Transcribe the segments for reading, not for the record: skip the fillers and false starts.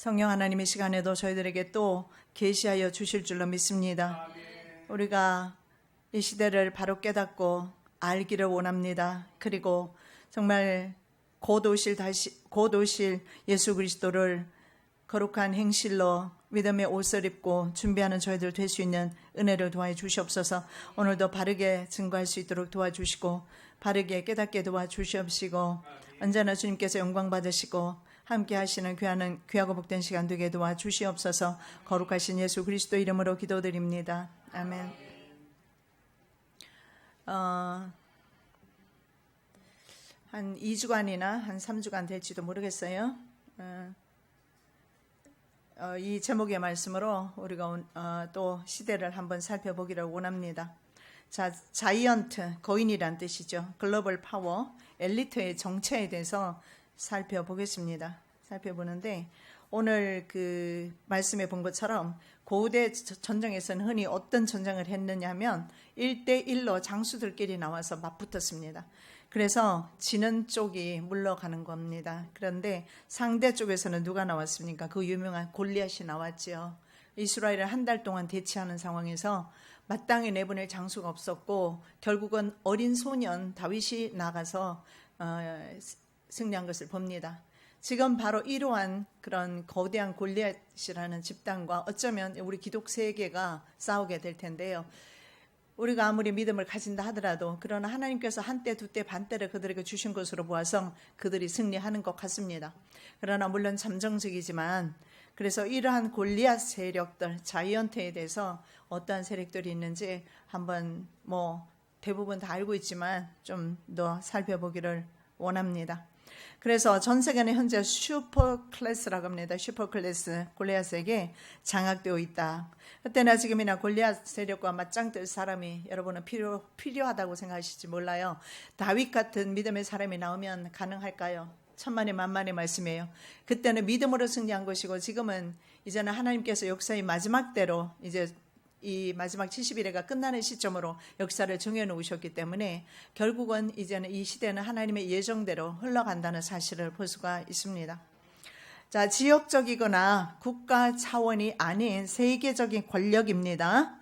성령 하나님의 시간에도 저희들에게 또 계시하여 주실 줄로 믿습니다. 우리가 이 시대를 바로 깨닫고 알기를 원합니다. 그리고 정말 곧 오실 예수 그리스도를 거룩한 행실로 믿음의 옷을 입고 준비하는 저희들 될 수 있는 은혜를 도와해 주시옵소서. 오늘도 바르게 증거할 수 있도록 도와주시고 바르게 깨닫게 도와주시옵시고 언제나 주님께서 영광 받으시고 함께 하시는 귀하고 복된 시간 되게 도와주시옵소서. 거룩하신 예수 그리스도 이름으로 기도드립니다. 아멘. 한 2주간이나 한 3주간 될지도 모르겠어요. 이 제목의 말씀으로 우리가 또 시대를 한번 살펴보기를 원합니다. 자이언트, 거인이란 뜻이죠. 글로벌 파워, 엘리트의 정체에 대해서 살펴보겠습니다. 살펴보는데 오늘 그 말씀에 본 것처럼 고대 전쟁에서는 흔히 어떤 전쟁을 했느냐 하면 1대1로 장수들끼리 나와서 맞붙었습니다. 그래서 지는 쪽이 물러가는 겁니다. 그런데 상대 쪽에서는 누가 나왔습니까? 그 유명한 골리앗이 나왔죠. 이스라엘을 한 달 동안 대치하는 상황에서 마땅히 내보낼 장수가 없었고 결국은 어린 소년 다윗이 나가서 승리한 것을 봅니다. 지금 바로 이러한 그런 거대한 골리앗이라는 집단과 어쩌면 우리 기독 세계가 싸우게 될 텐데요. 우리가 아무리 믿음을 가진다 하더라도 그러나 하나님께서 한때 두때 반때를 그들에게 주신 것으로 보아서 그들이 승리하는 것 같습니다. 그러나 물론 잠정적이지만 그래서 이러한 골리앗 세력들, 자이언트에 대해서 어떠한 세력들이 있는지 한번 대부분 다 알고 있지만 좀 더 살펴보기를 원합니다. 그래서 전 세계는 현재 슈퍼클래스라고 합니다. 슈퍼클래스 골리앗에게 장악되어 있다. 그때나 지금이나 골리앗 세력과 맞짱 뜰 사람이 여러분은 필요하다고 생각하실지 몰라요. 다윗 같은 믿음의 사람이 나오면 가능할까요? 천만의 만만의 말씀이에요. 그때는 믿음으로 승리한 것이고 지금은 이제는 하나님께서 역사의 마지막 때로 이제 이 마지막 70일회가 끝나는 시점으로 역사를 정해놓으셨기 때문에 결국은 이제는 이 시대는 하나님의 예정대로 흘러간다는 사실을 볼 수가 있습니다. 자, 지역적이거나 국가 차원이 아닌 세계적인 권력입니다.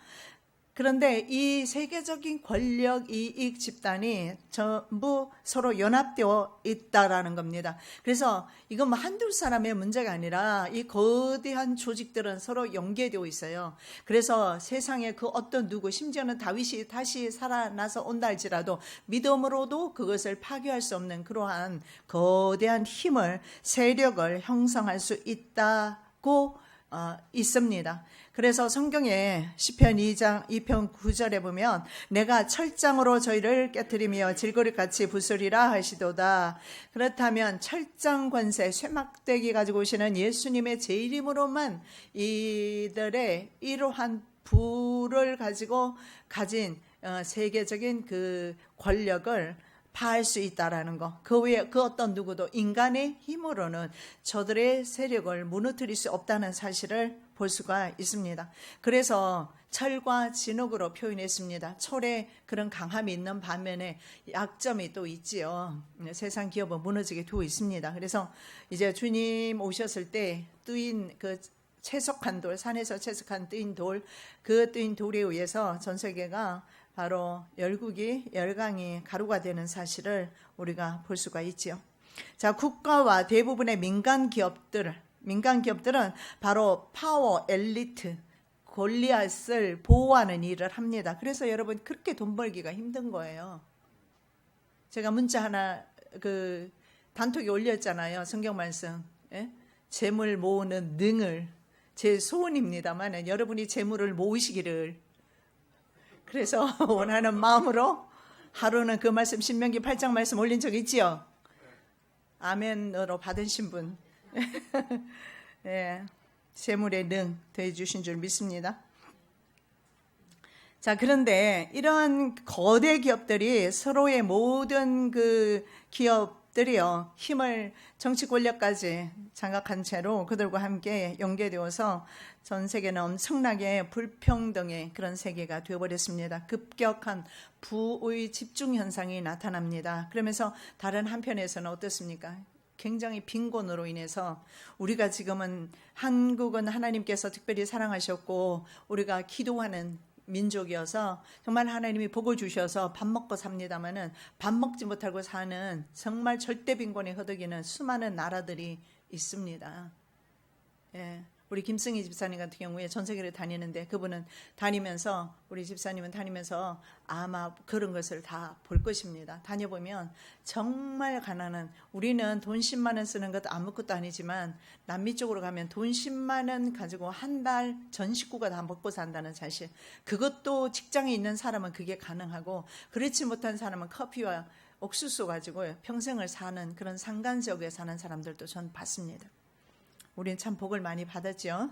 그런데 이 세계적인 권력 이익 집단이 전부 서로 연합되어 있다라는 겁니다. 그래서 이건 한두 사람의 문제가 아니라 이 거대한 조직들은 서로 연계되어 있어요. 그래서 세상에 그 어떤 누구, 심지어는 다윗이 다시 살아나서 온다 할지라도 믿음으로도 그것을 파괴할 수 없는 그러한 거대한 힘을, 세력을 형성할 수 있다고 있습니다. 그래서 성경에 시편 2장 2편 9절에 보면 내가 철장으로 저희를 깨트리며 질거리같이 부수리라 하시도다. 그렇다면 철장 권세, 쇠막대기 가지고 오시는 예수님의 제 이름으로만 이들의 이러한 부를 가지고 가진 세계적인 그 권력을 파할 수 있다라는 거. 그 외에 그 어떤 누구도 인간의 힘으로는 저들의 세력을 무너뜨릴 수 없다는 사실을 볼 수가 있습니다. 그래서 철과 진흙으로 표현했습니다. 철에 그런 강함이 있는 반면에 약점이 또 있지요. 세상 기업은 무너지게 두고 있습니다. 그래서 이제 주님 오셨을 때 뜨인 그 채석한 돌, 산에서 채석한 뜨인 돌, 그 뜨인 돌에 의해서 전 세계가 바로 열강이 가루가 되는 사실을 우리가 볼 수가 있지요. 자, 국가와 대부분의 민간 기업들은 바로 파워, 엘리트, 골리앗을 보호하는 일을 합니다. 그래서 여러분 그렇게 돈 벌기가 힘든 거예요. 제가 문자 하나 단톡에 올렸잖아요. 성경 말씀. 예? 재물 모으는 능을 제 소원입니다만 여러분이 재물을 모으시기를 그래서 원하는 마음으로 하루는 그 말씀 신명기 8장 말씀 올린 적 있지요? 아멘으로 받으신 분. 네, 재물의 능 되어주신 줄 믿습니다. 자, 그런데 이런 거대 기업들이 서로의 모든 그 기업들이요, 힘을 정치 권력까지 장악한 채로 그들과 함께 연계되어서 전 세계는 엄청나게 불평등의 그런 세계가 되어버렸습니다. 급격한 부의 집중 현상이 나타납니다. 그러면서 다른 한편에서는 어떻습니까? 굉장히 빈곤으로 인해서 우리가 지금은 한국은 하나님께서 특별히 사랑하셨고 우리가 기도하는 민족이어서 정말 하나님이 복을 주셔서 밥 먹고 삽니다마는 밥 먹지 못하고 사는 정말 절대 빈곤에 허덕이는 수많은 나라들이 있습니다. 예. 우리 김승희 집사님 같은 경우에 전 세계를 다니는데 그분은 다니면서 우리 집사님은 다니면서 아마 그런 것을 다 볼 것입니다. 다녀보면 정말 가난한 우리는 돈 10만 원 쓰는 것도 아무것도 아니지만 남미 쪽으로 가면 돈 10만 원 가지고 한 달 전 식구가 다 먹고 산다는 사실 그것도 직장에 있는 사람은 그게 가능하고 그렇지 못한 사람은 커피와 옥수수 가지고 평생을 사는 그런 산간 지역에 사는 사람들도 전 봤습니다. 우리는 참 복을 많이 받았죠.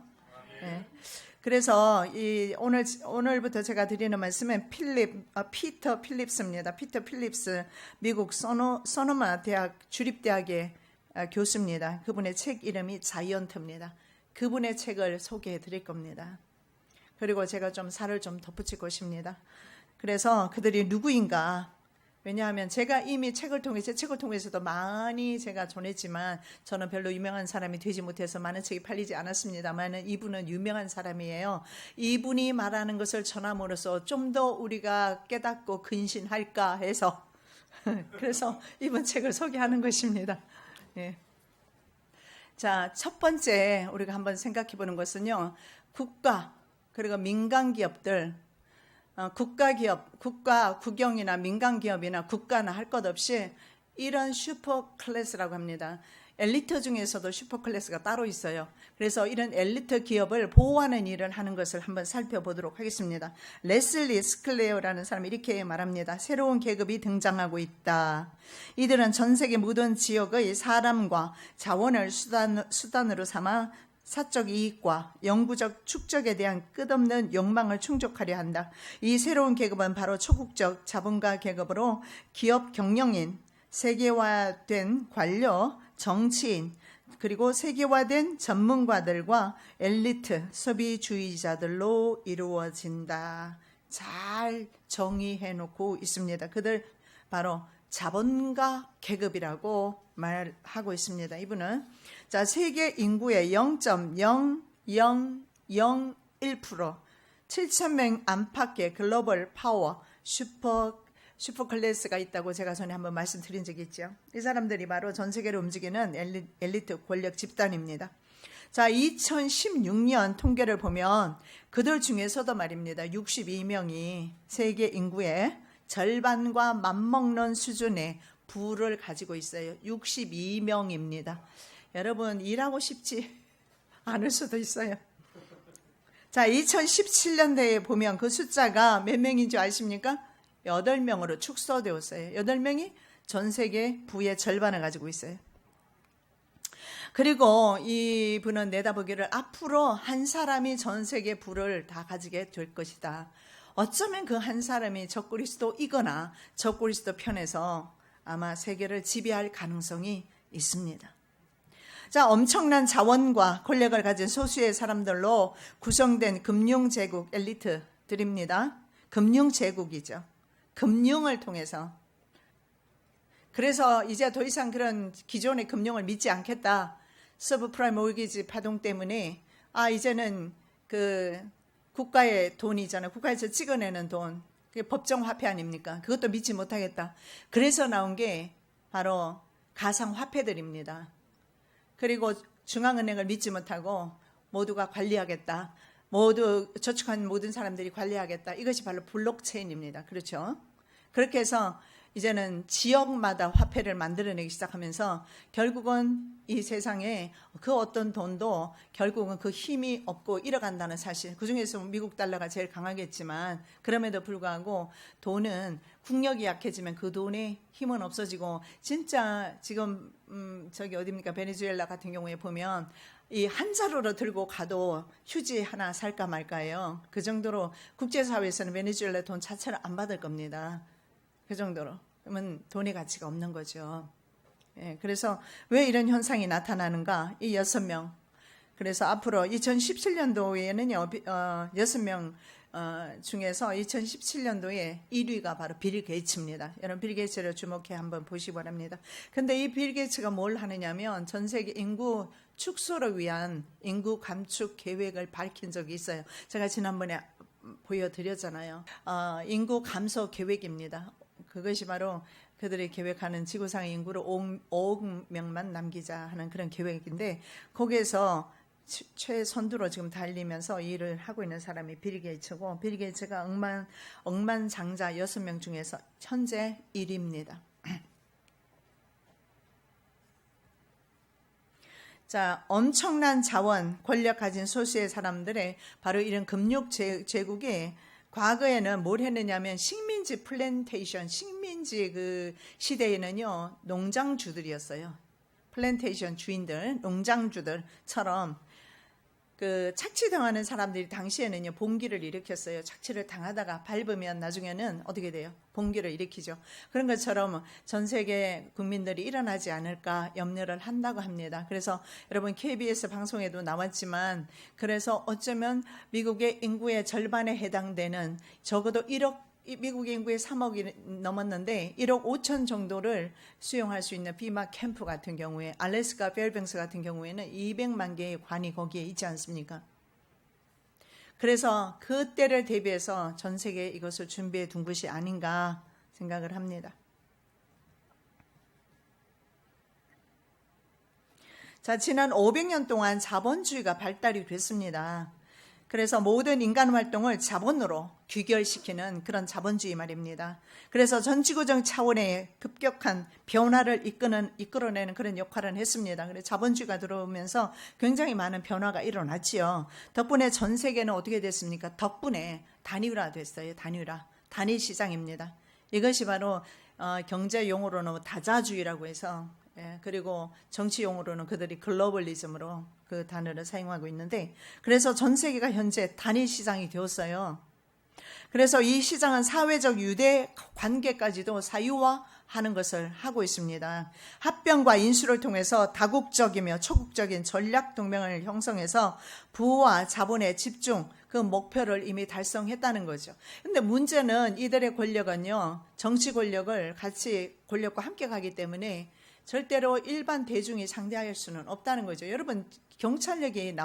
네. 그래서 오늘부터 제가 드리는 말씀은 피터 필립스입니다. 피터 필립스 미국 소노마 대학 주립대학의 교수입니다. 그분의 책 이름이 자이언트입니다. 그분의 책을 소개해 드릴 겁니다. 그리고 제가 좀 살을 좀 덧붙일 것입니다. 그래서 그들이 누구인가? 왜냐하면 제가 이미 제 책을 통해서도 많이 제가 전했지만 저는 별로 유명한 사람이 되지 못해서 많은 책이 팔리지 않았습니다만 이분은 유명한 사람이에요. 이분이 말하는 것을 전함으로써 좀 더 우리가 깨닫고 근신할까 해서 그래서 이분 책을 소개하는 것입니다. 네. 자, 첫 번째 우리가 한번 생각해 보는 것은요. 국가 그리고 민간 기업들 국영이나 민간기업이나 국가나 할 것 없이 이런 슈퍼클래스라고 합니다. 엘리트 중에서도 슈퍼클래스가 따로 있어요. 그래서 이런 엘리트 기업을 보호하는 일을 하는 것을 한번 살펴보도록 하겠습니다. 레슬리 스클레어라는 사람이 이렇게 말합니다. 새로운 계급이 등장하고 있다. 이들은 전 세계 모든 지역의 사람과 자원을 수단으로 삼아 사적 이익과 영구적 축적에 대한 끝없는 욕망을 충족하려 한다. 이 새로운 계급은 바로 초국적 자본가 계급으로 기업 경영인, 세계화된 관료, 정치인, 그리고 세계화된 전문가들과 엘리트, 소비주의자들로 이루어진다. 잘 정의해놓고 있습니다. 그들 바로 자본가 계급이라고 말하고 있습니다. 이분은 자 세계 인구의 0.0001% 7,000명 안팎의 글로벌 파워 슈퍼클래스가 있다고 제가 전에 한번 말씀드린 적이 있죠. 이 사람들이 바로 전 세계를 움직이는 엘리트 권력 집단입니다. 자, 2016년 통계를 보면 그들 중에서도 말입니다. 62명이 세계 인구의 절반과 맞먹는 수준의 부를 가지고 있어요. 62명입니다. 여러분 일하고 싶지 않을 수도 있어요. 자, 2017년대에 보면 그 숫자가 몇 명인 줄 아십니까? 8명으로 축소되었어요. 8명이 전 세계 부의 절반을 가지고 있어요. 그리고 이분은 내다보기를 앞으로 한 사람이 전 세계 부를 다 가지게 될 것이다. 어쩌면 그 한 사람이 적그리스도이거나 적그리스도 편에서 아마 세계를 지배할 가능성이 있습니다. 자, 엄청난 자원과 권력을 가진 소수의 사람들로 구성된 금융제국 엘리트들입니다. 금융제국이죠. 금융을 통해서. 그래서 이제 더 이상 그런 기존의 금융을 믿지 않겠다. 서브프라임 모기지 파동 때문에 이제는 그 국가의 돈이잖아요. 국가에서 찍어내는 돈. 그게 법정 화폐 아닙니까? 그것도 믿지 못하겠다. 그래서 나온 게 바로 가상화폐들입니다. 그리고 중앙은행을 믿지 못하고 모두가 관리하겠다. 모두 저축한 모든 사람들이 관리하겠다. 이것이 바로 블록체인입니다. 그렇죠? 그렇게 해서 이제는 지역마다 화폐를 만들어내기 시작하면서 결국은 이 세상에 그 어떤 돈도 결국은 그 힘이 없고 잃어간다는 사실. 그중에서 미국 달러가 제일 강하겠지만 그럼에도 불구하고 돈은 국력이 약해지면 그 돈의 힘은 없어지고 진짜 지금 저기 어디입니까? 베네수엘라 같은 경우에 보면 이 한 자루로 들고 가도 휴지 하나 살까 말까예요. 그 정도로 국제사회에서는 베네수엘라 돈 자체를 안 받을 겁니다. 그 정도로. 그러면 돈의 가치가 없는 거죠. 예, 그래서 왜 이런 현상이 나타나는가? 이 6명. 그래서 앞으로 2017년도에는요, 6명 중에서 2017년도에 1위가 바로 빌 게이츠입니다. 여러분 빌 게이츠를 주목해 한번 보시기 바랍니다. 근데 이 빌 게이츠가 뭘 하느냐면 전 세계 인구 축소를 위한 인구 감축 계획을 밝힌 적이 있어요. 제가 지난번에 보여드렸잖아요. 인구 감소 계획입니다. 그것이 바로 그들이 계획하는 지구상 인구를 5억 명만 남기자 하는 그런 계획인데 거기에서 최선두로 지금 달리면서 일을 하고 있는 사람이 빌 게이츠고 빌 게이츠가 억만장자 6명 중에서 현재 1위입니다. 자, 엄청난 자원, 권력 가진 소수의 사람들의 바로 이런 금융 제국에 과거에는 뭘 했느냐면 식민지 플랜테이션, 식민지 그 시대에는요 농장주들이었어요. 플랜테이션 주인들, 농장주들처럼 그 착취당하는 사람들이 당시에는요 봉기를 일으켰어요. 착취를 당하다가 밟으면 나중에는 어떻게 돼요? 봉기를 일으키죠. 그런 것처럼 전 세계 국민들이 일어나지 않을까 염려를 한다고 합니다. 그래서 여러분 KBS 방송에도 나왔지만 그래서 어쩌면 미국의 인구의 절반에 해당되는 적어도 1억 미국의 인구의 3억이 넘었는데 1억 5천 정도를 수용할 수 있는 비막 캠프 같은 경우에 알래스카 페어뱅스 같은 경우에는 200만 개의 관이 거기에 있지 않습니까? 그래서 그때를 대비해서 전 세계에 이것을 준비해 둔 것이 아닌가 생각을 합니다. 자, 지난 500년 동안 자본주의가 발달이 됐습니다. 그래서 모든 인간 활동을 자본으로 귀결시키는 그런 자본주의 말입니다. 그래서 전 지구적 차원의 급격한 변화를 이끌어내는 그런 역할을 했습니다. 그래서 자본주의가 들어오면서 굉장히 많은 변화가 일어났지요. 덕분에 전 세계는 어떻게 됐습니까? 덕분에 단일화 됐어요. 단일 시장입니다. 이것이 바로 경제 용어로는 다자주의라고 해서 그리고 정치 용어로는 그들이 글로벌리즘으로 그 단어를 사용하고 있는데 그래서 전 세계가 현재 단일 시장이 되었어요. 그래서 이 시장은 사회적 유대 관계까지도 사유화하는 것을 하고 있습니다. 합병과 인수를 통해서 다국적이며 초국적인 전략 동맹을 형성해서 부와 자본의 집중 그 목표를 이미 달성했다는 거죠. 근데 문제는 이들의 권력은요 정치 권력을 같이 권력과 함께 가기 때문에 절대로 일반 대중이 상대할 수는 없다는 거죠. 여러분 경찰력이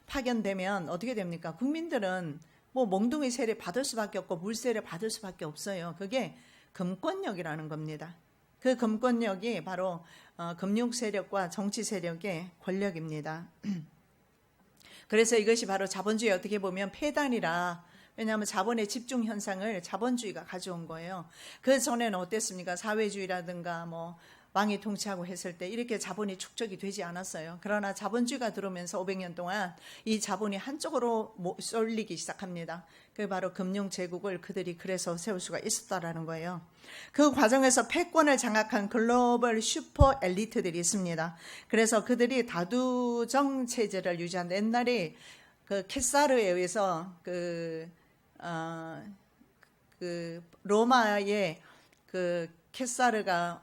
파견되면 어떻게 됩니까? 국민들은 뭐 몽둥이 세례 받을 수밖에 없고 물세례 받을 수밖에 없어요. 그게 금권력이라는 겁니다. 그 금권력이 바로 금융 세력과 정치 세력의 권력입니다. 그래서 이것이 바로 자본주의 어떻게 보면 폐단이라 왜냐하면 자본의 집중 현상을 자본주의가 가져온 거예요. 그 전에는 어땠습니까? 사회주의라든가 뭐 왕이 통치하고 했을 때 이렇게 자본이 축적이 되지 않았어요. 그러나 자본주의가 들어오면서 500년 동안 이 자본이 한쪽으로 쏠리기 시작합니다. 그 바로 금융제국을 그들이 그래서 세울 수가 있었다라는 거예요. 그 과정에서 패권을 장악한 글로벌 슈퍼 엘리트들이 있습니다. 그래서 그들이 다두정 체제를 유지한 옛날에 그 케사르에 의해서 로마의 그 케사르가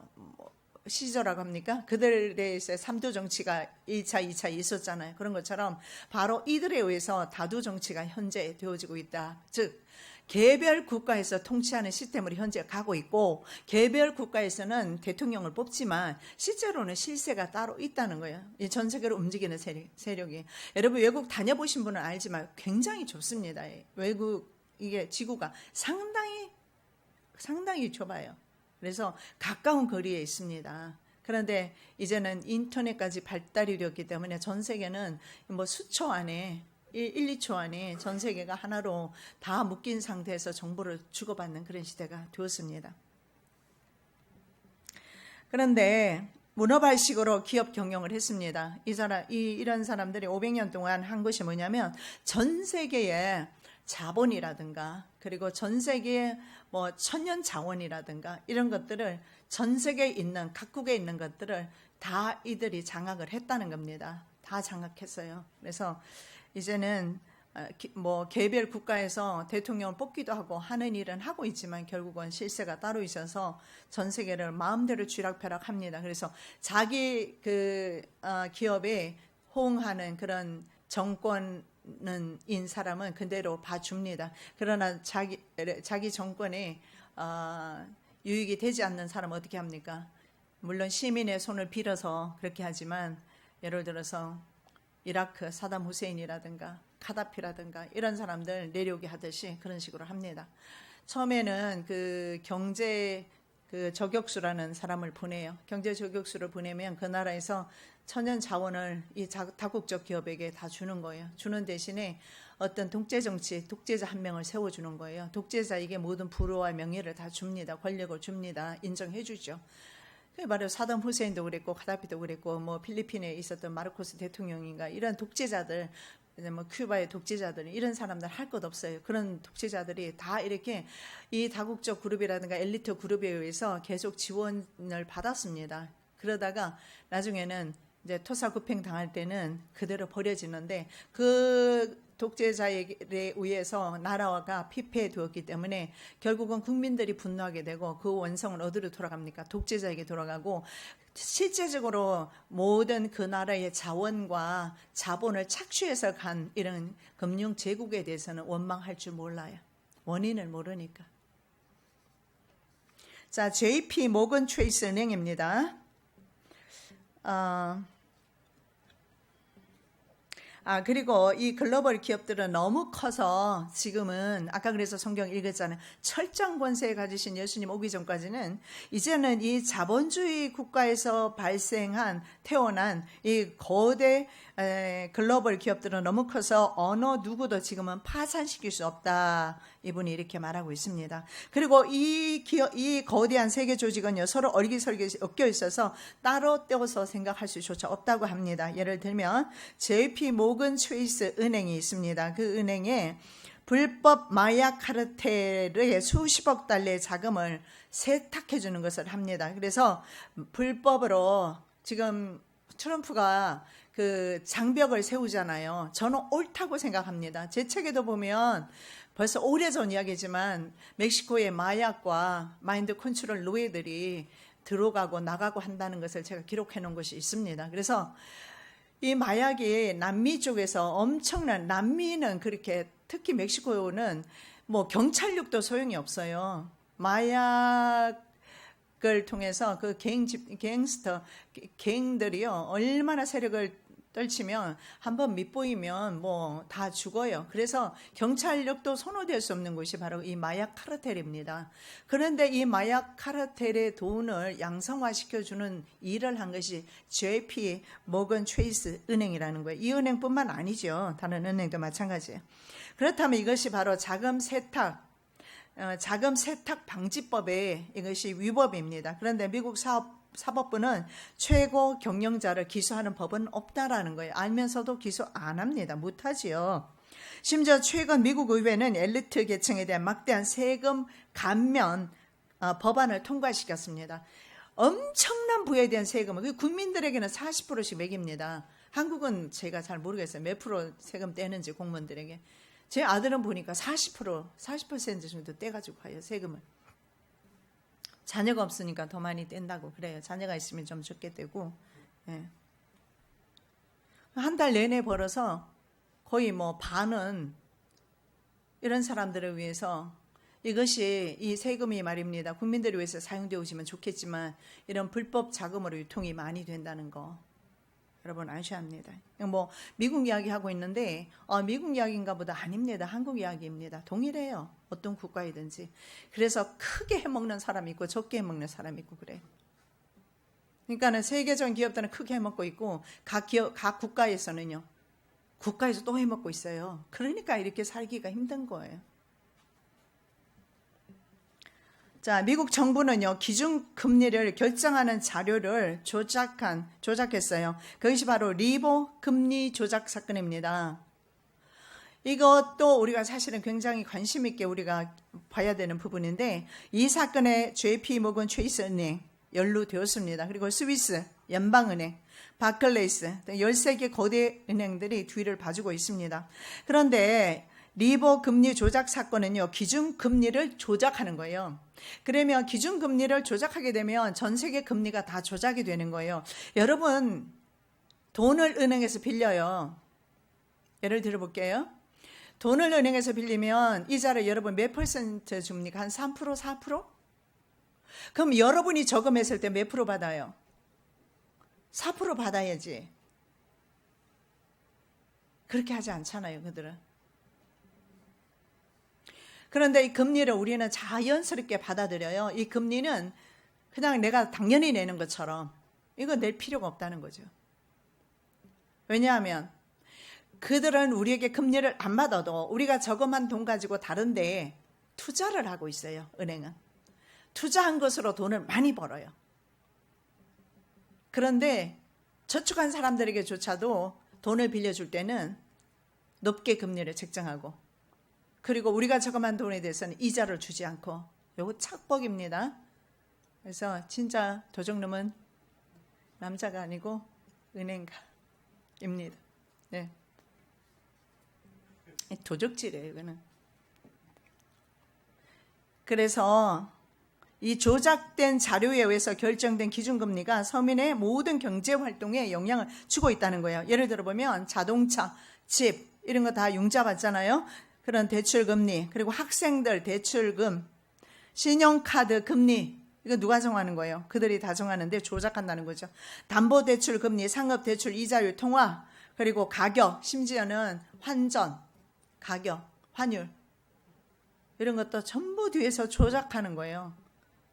시저라고 합니까? 그들에 대해서 3두 정치가 1차, 2차 있었잖아요. 그런 것처럼 바로 이들에 의해서 다두 정치가 현재 되어지고 있다. 즉 개별 국가에서 통치하는 시스템으로 현재 가고 있고 개별 국가에서는 대통령을 뽑지만 실제로는 실세가 따로 있다는 거예요. 전 세계로 움직이는 세력이. 여러분 외국 다녀보신 분은 알지만 굉장히 좁습니다. 외국 이게 지구가 상당히 좁아요. 그래서 가까운 거리에 있습니다. 그런데 이제는 인터넷까지 발달이 되었기 때문에 전 세계는 뭐 수초 안에 1, 2초 안에 전 세계가 하나로 다 묶인 상태에서 정보를 주고받는 그런 시대가 되었습니다. 그런데 문어발식으로 기업 경영을 했습니다. 이런 사람들이 500년 동안 한 것이 뭐냐면 전 세계에 자본이라든가 그리고 전 세계의 뭐 천연 자원이라든가 이런 것들을 전 세계에 있는 각국에 있는 것들을 다 이들이 장악을 했다는 겁니다. 다 장악했어요. 그래서 이제는 뭐 개별 국가에서 대통령을 뽑기도 하고 하는 일은 하고 있지만 결국은 실세가 따로 있어서 전 세계를 마음대로 쥐락펴락합니다. 그래서 자기 기업에 호응하는 그런 정권인 사람은 그대로 봐줍니다. 그러나 자기 정권에 유익이 되지 않는 사람은 어떻게 합니까? 물론 시민의 손을 빌어서 그렇게 하지만 예를 들어서 이라크 사담 후세인이라든가 카다피라든가 이런 사람들 내려오게 하듯이 그런 식으로 합니다. 처음에는 그 경제 저격수라는 사람을 보내요. 경제 저격수를 보내면 그 나라에서 천연 자원을 이 다국적 기업에게 다 주는 거예요. 주는 대신에 어떤 독재 정치, 독재자 한 명을 세워주는 거예요. 독재자에게 모든 부로와 명예를 다 줍니다. 권력을 줍니다. 인정해 주죠. 그게 바로 사담 후세인도 그랬고 카다피도 그랬고 뭐 필리핀에 있었던 마르코스 대통령인가 이런 독재자들, 뭐 큐바의 독재자들 이런 사람들 할 것 없어요. 그런 독재자들이 다 이렇게 이 다국적 그룹이라든가 엘리트 그룹에 의해서 계속 지원을 받았습니다. 그러다가 나중에는 이제 토사구팽 당할 때는 그대로 버려지는데 그 독재자에 의해서 나라가 피폐해두었기 때문에 결국은 국민들이 분노하게 되고 그 원성은 어디로 돌아갑니까? 독재자에게 돌아가고 실제적으로 모든 그 나라의 자원과 자본을 착취해서 간 이런 금융 제국에 대해서는 원망할 줄 몰라요. 원인을 모르니까. 자, JP 모건 체이스 은행입니다. 그리고 이 글로벌 기업들은 너무 커서 지금은 아까 그래서 성경 읽었잖아요. 철장 권세 가지신 예수님 오기 전까지는 이제는 이 자본주의 국가에서 태어난 이 거대 글로벌 기업들은 너무 커서 어느 누구도 지금은 파산시킬 수 없다. 이분이 이렇게 말하고 있습니다. 그리고 이 거대한 세계 조직은요, 서로 얼기설기 엮여 있어서 따로 떼어서 생각할 수조차 없다고 합니다. 예를 들면 JP 모건 체이스 은행이 있습니다. 그 은행에 불법 마약 카르텔의 수십억 달러의 자금을 세탁해 주는 것을 합니다. 그래서 불법으로 지금 트럼프가 그 장벽을 세우잖아요. 저는 옳다고 생각합니다. 제 책에도 보면 벌써 오래전 이야기지만 멕시코의 마약과 마인드 컨트롤 노예들이 들어가고 나가고 한다는 것을 제가 기록해 놓은 것이 있습니다. 그래서 이 마약이 남미 쪽에서 엄청난, 남미는 그렇게 특히 멕시코는 뭐 경찰력도 소용이 없어요. 마약을 통해서 그 갱들이요 얼마나 세력을 떨치면 한번 밑보이면 뭐 다 죽어요. 그래서 경찰력도 손어댈 수 없는 곳이 바로 이 마약 카르텔입니다. 그런데 이 마약 카르텔의 돈을 양성화시켜주는 일을 한 것이 JP 모건 체이스 은행이라는 거예요. 이 은행뿐만 아니죠. 다른 은행도 마찬가지예요. 그렇다면 이것이 바로 자금 세탁 방지법의 이것이 위법입니다. 그런데 미국 사법부는 최고 경영자를 기소하는 법은 없다라는 거예요. 알면서도 기소 안 합니다. 못하지요. 심지어 최근 미국 의회는 엘리트 계층에 대한 막대한 세금 감면 법안을 통과시켰습니다. 엄청난 부에 대한 세금을 국민들에게는 40%씩 매깁니다. 한국은 제가 잘 모르겠어요. 몇 프로 세금 떼는지 공무원들에게. 제 아들은 보니까 40% 정도 떼가지고 가요, 세금을. 자녀가 없으니까 더 많이 뗀다고 그래요. 자녀가 있으면 좀 적게 떼고. 예. 한 달 내내 벌어서 거의 뭐 반은 이런 사람들을 위해서 이것이 이 세금이 말입니다. 국민들을 위해서 사용되어 오시면 좋겠지만 이런 불법 자금으로 유통이 많이 된다는 거. 여러분 아셔야 합니다. 뭐 미국 이야기 하고 있는데 미국 이야기인가 보다 아닙니다. 한국 이야기입니다. 동일해요. 어떤 국가이든지. 그래서 크게 해먹는 사람이 있고 적게 해먹는 사람이 있고 그래요. 그러니까는 세계적인 기업들은 크게 해먹고 있고 각 국가에서는요. 국가에서 또 해먹고 있어요. 그러니까 이렇게 살기가 힘든 거예요. 자, 미국 정부는요, 기준금리를 결정하는 자료를 조작했어요. 그것이 바로 리보 금리 조작 사건입니다. 이것도 우리가 사실은 굉장히 관심 있게 우리가 봐야 되는 부분인데, 이 사건에 JP 모건 체이스 은행 연루되었습니다. 그리고 스위스 연방은행, 바클레이스, 13개 거대 은행들이 뒤를 봐주고 있습니다. 그런데 리보 금리 조작 사건은요, 기준금리를 조작하는 거예요. 그러면 기준금리를 조작하게 되면 전 세계 금리가 다 조작이 되는 거예요. 여러분, 돈을 은행에서 빌려요. 예를 들어볼게요. 돈을 은행에서 빌리면 이자를 여러분 몇 퍼센트 줍니까? 한 3%, 4%? 그럼 여러분이 저금했을 때 몇 프로 받아요? 4% 받아야지. 그렇게 하지 않잖아요, 그들은. 그런데 이 금리를 우리는 자연스럽게 받아들여요. 이 금리는 그냥 내가 당연히 내는 것처럼 이거 낼 필요가 없다는 거죠. 왜냐하면 그들은 우리에게 금리를 안 받아도 우리가 저금한 돈 가지고 다른 데에 투자를 하고 있어요. 은행은 투자한 것으로 돈을 많이 벌어요. 그런데 저축한 사람들에게조차도 돈을 빌려줄 때는 높게 금리를 책정하고, 그리고 우리가 저금한 돈에 대해서는 이자를 주지 않고, 이거 착복입니다. 그래서 진짜 도적놈은 남자가 아니고 은행가입니다. 네. 도적질이에요, 이거는. 그래서 이 조작된 자료에 의해서 결정된 기준금리가 서민의 모든 경제활동에 영향을 주고 있다는 거예요. 예를 들어보면 자동차, 집 이런 거 다 융자받잖아요. 그런 대출금리, 그리고 학생들 대출금, 신용카드 금리, 이거 누가 정하는 거예요? 그들이 다 정하는데 조작한다는 거죠. 담보대출금리, 상업대출 이자율, 통화, 그리고 가격, 심지어는 환전, 가격, 환율 이런 것도 전부 뒤에서 조작하는 거예요.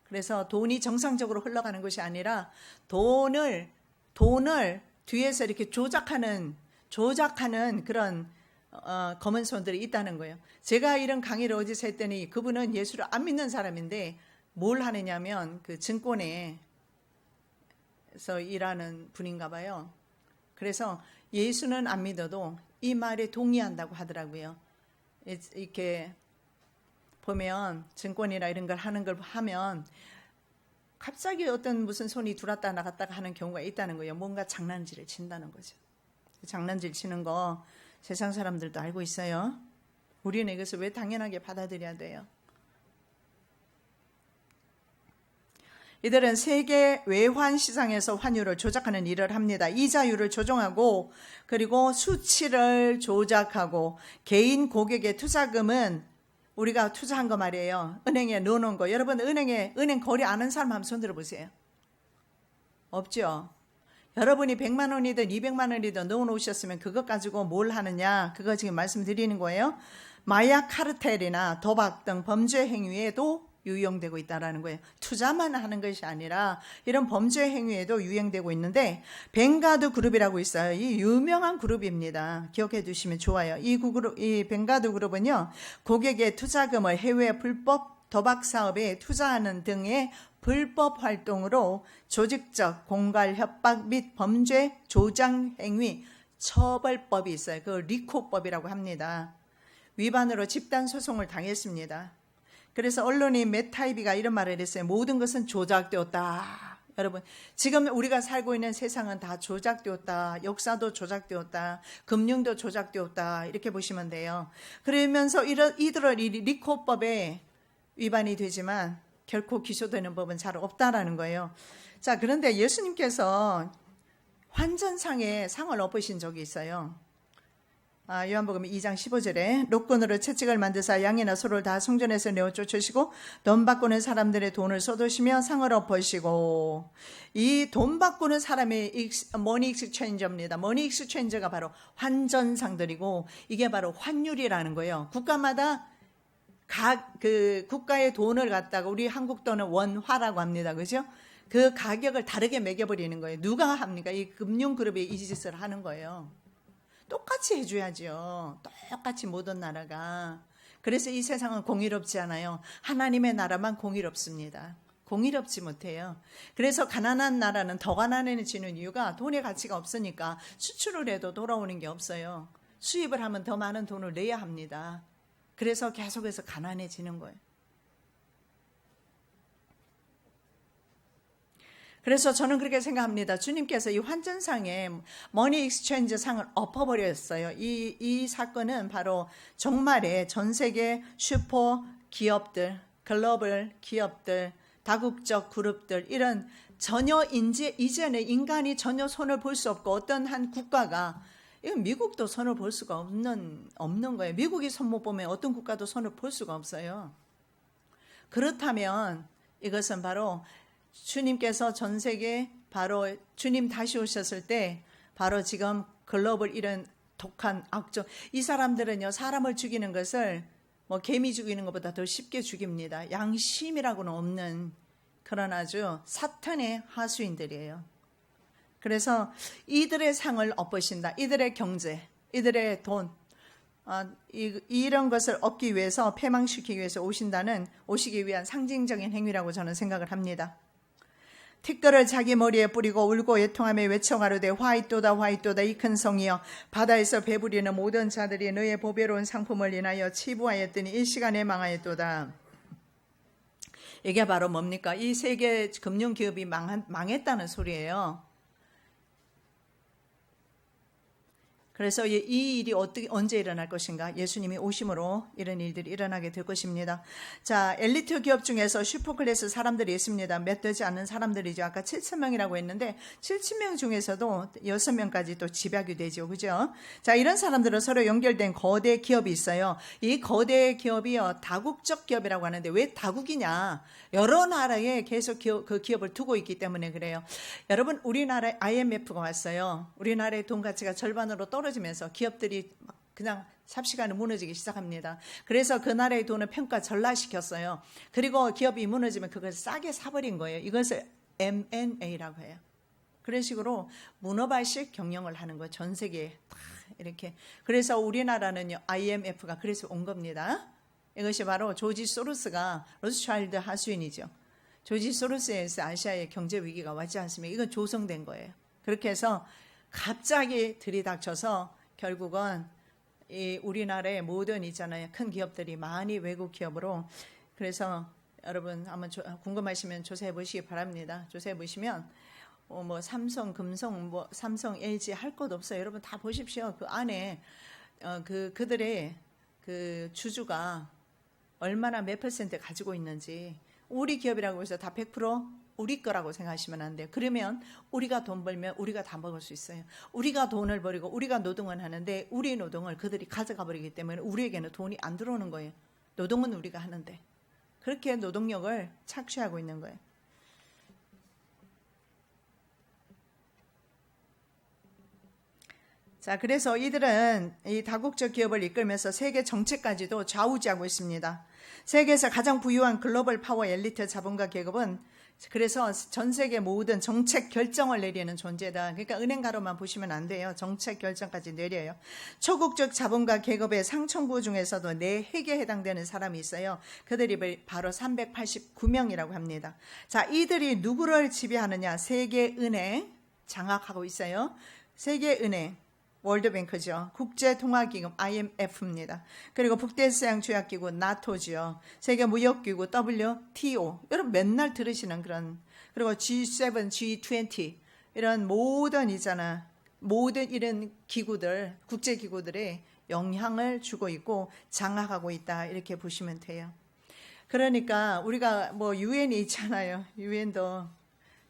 그래서 돈이 정상적으로 흘러가는 것이 아니라 돈을 뒤에서 이렇게 조작하는 그런 검은 손들이 있다는 거예요. 제가 이런 강의를 어디서 했더니 그분은 예수를 안 믿는 사람인데 뭘 하느냐면 그 증권에서 일하는 분인가 봐요. 그래서 예수는 안 믿어도 이 말에 동의한다고 하더라고요. 이렇게 보면 증권이나 이런 걸 하는 걸 하면 갑자기 어떤 무슨 손이 들어왔다 나갔다가 하는 경우가 있다는 거예요. 뭔가 장난질을 친다는 거죠. 장난질 치는 거 세상 사람들도 알고 있어요. 우리는 이것을 왜 당연하게 받아들여야 돼요? 이들은 세계 외환 시장에서 환율을 조작하는 일을 합니다. 이자율을 조정하고, 그리고 수치를 조작하고, 개인 고객의 투자금은 우리가 투자한 거 말이에요. 은행에 넣어놓은 거. 여러분 은행 거리 아는 사람 한번 손 들어보세요. 없죠? 여러분이 100만 원이든 200만 원이든 넣어놓으셨으면 그것 가지고 뭘 하느냐, 그거 지금 말씀드리는 거예요. 마약 카르텔이나 도박 등 범죄 행위에도 유용되고 있다는 거예요. 투자만 하는 것이 아니라 이런 범죄 행위에도 유행되고 있는데, 벵가드 그룹이라고 있어요. 이 유명한 그룹입니다. 기억해 두시면 좋아요. 이 벵가드 그룹은요, 고객의 투자금을 해외 불법 도박 사업에 투자하는 등의 불법 활동으로 조직적 공갈 협박 및 범죄 조장 행위 처벌법이 있어요. 그 리코법이라고 합니다. 위반으로 집단 소송을 당했습니다. 그래서 언론인 메타이비가 이런 말을 했어요. 모든 것은 조작되었다. 여러분, 지금 우리가 살고 있는 세상은 다 조작되었다. 역사도 조작되었다. 금융도 조작되었다. 이렇게 보시면 돼요. 그러면서 이들은 이 리코법에 위반이 되지만 결코 기소되는 법은 잘 없다라는 거예요. 자, 그런데 예수님께서 환전상에 상을 엎으신 적이 있어요. 요한복음 2장 15절에 록군으로 채찍을 만드사 양이나 소를 다 성전에서 내어 쫓으시고 돈 바꾸는 사람들의 돈을 쏟으시며 상을 엎으시고, 이 돈 바꾸는 사람의 머니 익스체인저입니다. 머니 익스체인저가 바로 환전상들이고, 이게 바로 환율이라는 거예요. 국가마다 각 그 국가의 돈을 갖다가, 우리 한국 돈은 원화라고 합니다. 그죠? 그 가격을 다르게 매겨버리는 거예요. 누가 합니까? 이 금융그룹이 이 짓을 하는 거예요. 똑같이 해줘야죠. 똑같이 모든 나라가. 그래서 이 세상은 공의롭지 않아요. 하나님의 나라만 공의롭습니다. 공의롭지 못해요. 그래서 가난한 나라는 더 가난해지는 이유가 돈의 가치가 없으니까 수출을 해도 돌아오는 게 없어요. 수입을 하면 더 많은 돈을 내야 합니다. 그래서 계속해서 가난해지는 거예요. 그래서 저는 그렇게 생각합니다. 주님께서 이 환전상에 머니 익스체인지 상을 엎어버렸어요. 이 사건은 바로 종말에 전 세계 슈퍼 기업들, 글로벌 기업들, 다국적 그룹들, 이런 전혀 이제는 인간이 전혀 손을 볼 수 없고 어떤 한 국가가 이건 미국도 손을 볼 수가 없는 거예요. 미국이 손 못 보면 어떤 국가도 손을 볼 수가 없어요. 그렇다면 이것은 바로 주님께서 전 세계 바로 주님 다시 오셨을 때 바로 지금 글로벌 이런 독한 악종, 이 사람들은요 사람을 죽이는 것을 뭐 개미 죽이는 것보다 더 쉽게 죽입니다. 양심이라고는 없는 그런 아주 사탄의 하수인들이에요. 그래서 이들의 상을 엎으신다. 이들의 경제, 이들의 돈, 이런 것을 얻기 위해서, 패망시키기 위해서 오시기 위한 상징적인 행위라고 저는 생각을 합니다. 티끌을 자기 머리에 뿌리고 울고 애통하며 외쳐 가로되 화이또다 화이또다 이 큰 성이여, 바다에서 배부리는 모든 자들이 너의 보배로운 상품을 인하여 치부하였더니 일시간에 망하였도다. 이게 바로 뭡니까? 이 세계 금융기업이 망했다는 소리예요. 그래서 이 일이 언제 일어날 것인가? 예수님이 오심으로 이런 일들이 일어나게 될 것입니다. 자, 엘리트 기업 중에서 슈퍼클래스 사람들이 있습니다. 몇 되지 않는 사람들이죠. 아까 7,000명이라고 했는데 7,000명 중에서도 6명까지 또 집약이 되죠. 그죠? 자, 이런 사람들은 서로 연결된 거대 기업이 있어요. 이 거대 기업이 다국적 기업이라고 하는데 왜 다국이냐? 여러 나라에 계속 그 기업을 두고 있기 때문에 그래요. 여러분, 우리나라에 IMF가 왔어요. 우리나라의 돈 가치가 절반으로 떨어지면서 기업들이 그냥 삽시간에 무너지기 시작합니다. 그래서 그 나라의 돈을 평가 전락시켰어요. 그리고 기업이 무너지면 그걸 싸게 사버린 거예요. 이것을 M&A라고 해요. 그런 식으로 문어발식 경영을 하는 거예요. 전 세계에 다 이렇게. 그래서 우리나라는요, IMF가 그래서 온 겁니다. 이것이 바로 조지 소로스가 로스차일드 하수인이죠. 조지 소로스에서 아시아의 경제 위기가 왔지 않습니까? 이건 조성된 거예요. 그렇게 해서 갑자기 들이닥쳐서 결국은 이 우리나라의 모든 있잖아요. 큰 기업들이 많이 외국 기업으로. 그래서 여러분 한번 궁금하시면 조사해 보시기 바랍니다. 조사해 보시면 뭐 삼성, 금성, 뭐 삼성, LG 할 것 없어요. 여러분 다 보십시오. 그 안에 그들의 그 주주가 얼마나 몇 퍼센트 가지고 있는지. 우리 기업이라고 해서 다 100% 우리 거라고 생각하시면 안 돼요. 그러면 우리가 돈 벌면 우리가 다 먹을 수 있어요. 우리가 돈을 벌이고 우리가 노동을 하는데 우리 노동을 그들이 가져가 버리기 때문에 우리에게는 돈이 안 들어오는 거예요. 노동은 우리가 하는데. 그렇게 노동력을 착취하고 있는 거예요. 자, 그래서 이들은 이 다국적 기업을 이끌면서 세계 정책까지도 좌우지하고 있습니다. 세계에서 가장 부유한 글로벌 파워 엘리트 자본가 계급은 그래서 전 세계 모든 정책 결정을 내리는 존재다. 그러니까 은행가로만 보시면 안 돼요. 정책 결정까지 내려요. 초국적 자본가 계급의 상층부 중에서도 4핵에 해당되는 사람이 있어요. 그들이 바로 389명이라고 합니다. 자, 이들이 누구를 지배하느냐? 세계은행 장악하고 있어요. 세계은행. 월드뱅크죠. 국제통화기금 IMF입니다. 그리고 북대서양조약기구 나토죠. 세계무역기구 WTO. 여러분 맨날 들으시는 그런. 그리고 G7, G20 이런 모든 이런 기구들, 국제기구들의 영향을 주고 있고 장악하고 있다 이렇게 보시면 돼요. 그러니까 우리가 뭐 유엔이 있잖아요. 유엔도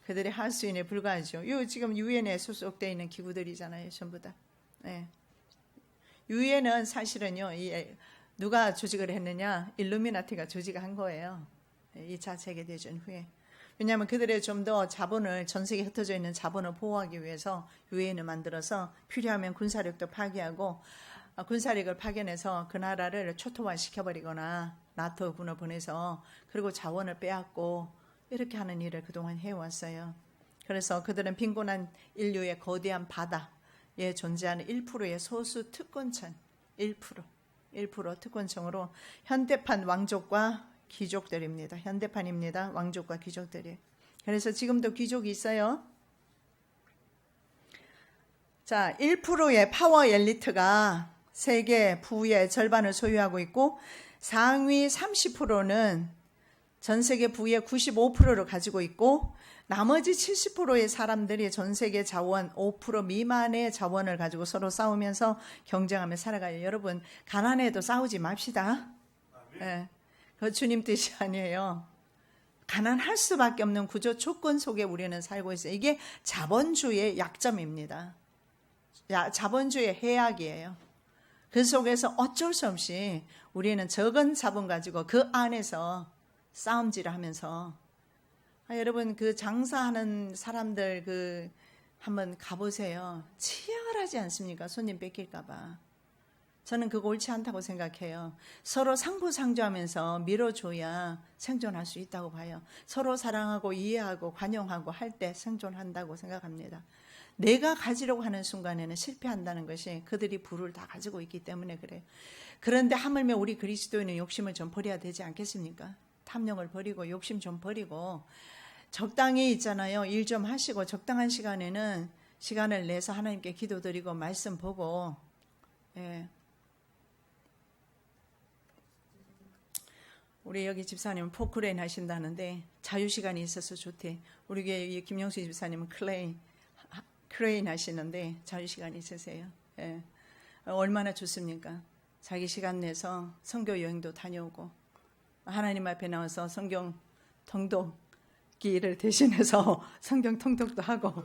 그들의 하수인에 불과하죠. 지금 유엔에 소속되어 있는 기구들이잖아요. 전부 다. 네. 유엔은 사실은요, 누가 조직을 했느냐? 일루미나티가 조직한 거예요. 2차 세계대전 후에. 왜냐하면 그들의 좀 더 자본을, 전 세계에 흩어져 있는 자본을 보호하기 위해서 유엔을 만들어서 필요하면 군사력도 파괴하고, 군사력을 파견해서 그 나라를 초토화시켜버리거나 나토군을 보내서 그리고 자원을 빼앗고 이렇게 하는 일을 그동안 해왔어요. 그래서 그들은 빈곤한 인류의 거대한 바다에 존재하는 1%의 소수 특권층, 1% 특권층으로 현대판 왕족과 귀족들입니다. 현대판입니다. 왕족과 귀족들이. 그래서 지금도 귀족이 있어요. 자, 1%의 파워 엘리트가 세계 부의 절반을 소유하고 있고 상위 30%는 전 세계 부의 95%를 가지고 있고 나머지 70%의 사람들이 전 세계 자원 5% 미만의 자원을 가지고 서로 싸우면서 경쟁하며 살아가요. 여러분, 가난해도 싸우지 맙시다. 네. 그 주님 뜻이 아니에요. 가난할 수밖에 없는 구조 조건 속에 우리는 살고 있어요. 이게 자본주의의 약점입니다. 자본주의 해악이에요. 그 속에서 어쩔 수 없이 우리는 적은 자본 가지고 그 안에서 싸움질을 하면서 여러분 그 장사하는 사람들 한번 가보세요. 치열하지 않습니까? 손님 뺏길까봐. 저는 그거 옳지 않다고 생각해요. 서로 상부상조하면서 밀어줘야 생존할 수 있다고 봐요. 서로 사랑하고 이해하고 관용하고 할 때 생존한다고 생각합니다. 내가 가지려고 하는 순간에는 실패한다는 것이 그들이 부를 다 가지고 있기 때문에 그래요. 그런데 하물며 우리 그리스도인은 욕심을 좀 버려야 되지 않겠습니까? 탐욕을 버리고 욕심 좀 버리고 적당히 있잖아요. 일 좀 하시고 적당한 시간에는 시간을 내서 하나님께 기도드리고 말씀 보고 우리 여기 집사님은 포크레인 하신다는데 자유시간이 있어서 좋대. 우리 교회 김영수 집사님은 크레인 하시는데 자유시간이 있으세요. 얼마나 좋습니까? 자기 시간 내서 선교 여행도 다녀오고 하나님 앞에 나와서 성경 통독기를 대신해서 성경 통독도 하고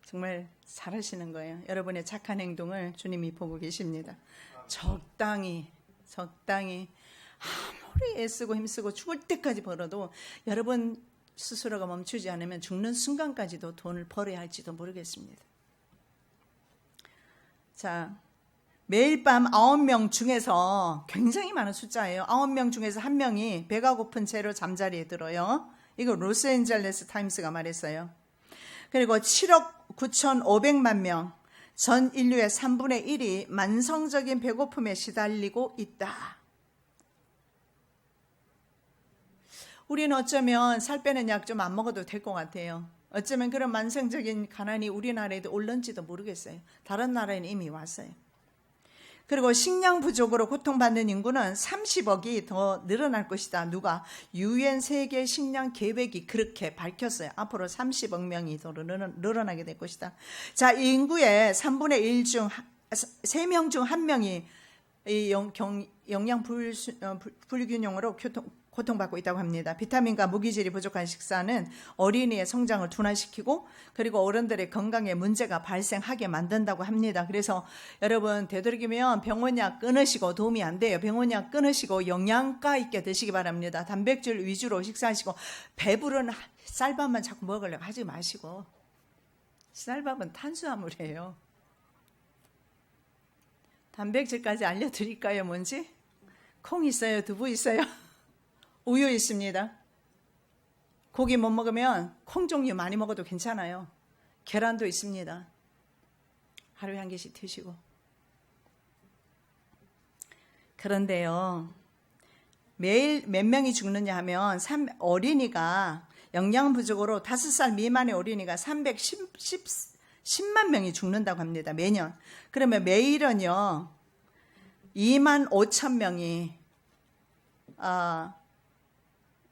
정말 잘하시는 거예요. 여러분의 착한 행동을 주님이 보고 계십니다. 적당히 아무리 애쓰고 힘쓰고 죽을 때까지 벌어도 여러분 스스로가 멈추지 않으면 죽는 순간까지도 돈을 벌어야 할지도 모르겠습니다. 자, 매일 밤 9명 중에서 굉장히 많은 숫자예요. 9명 중에서 1명이 배가 고픈 채로 잠자리에 들어요. 이거 로스앤젤레스 타임스가 말했어요. 그리고 7억 9,500만 명, 전 인류의 3분의 1이 만성적인 배고픔에 시달리고 있다. 우리는 어쩌면 살 빼는 약 좀 안 먹어도 될 것 같아요. 어쩌면 그런 만성적인 가난이 우리나라에도 올는지도 모르겠어요. 다른 나라에는 이미 왔어요. 그리고 식량 부족으로 고통받는 인구는 30억이 더 늘어날 것이다. 누가? UN 세계 식량 계획이 그렇게 밝혔어요. 앞으로 30억 명이 더 늘어나게 될 것이다. 자, 이 인구의 3분의 1 중 3명 중 1명이 영양 불균형으로 고통받고 있다고 합니다. 비타민과 무기질이 부족한 식사는 어린이의 성장을 둔화시키고 그리고 어른들의 건강에 문제가 발생하게 만든다고 합니다. 그래서 여러분 되도록이면 병원약 끊으시고 도움이 안 돼요. 병원약 끊으시고 영양가 있게 드시기 바랍니다. 단백질 위주로 식사하시고 배부른 쌀밥만 자꾸 먹으려고 하지 마시고 쌀밥은 탄수화물이에요. 단백질까지 알려드릴까요? 뭔지? 콩 있어요? 두부 있어요? 우유 있습니다. 고기 못 먹으면 콩 종류 많이 먹어도 괜찮아요. 계란도 있습니다. 하루에 한 개씩 드시고. 그런데요, 매일 몇 명이 죽느냐 하면 어린이가 영양 부족으로 5살 미만의 어린이가 310만 명이 죽는다고 합니다. 매년. 그러면 매일은요 2만 5천 명이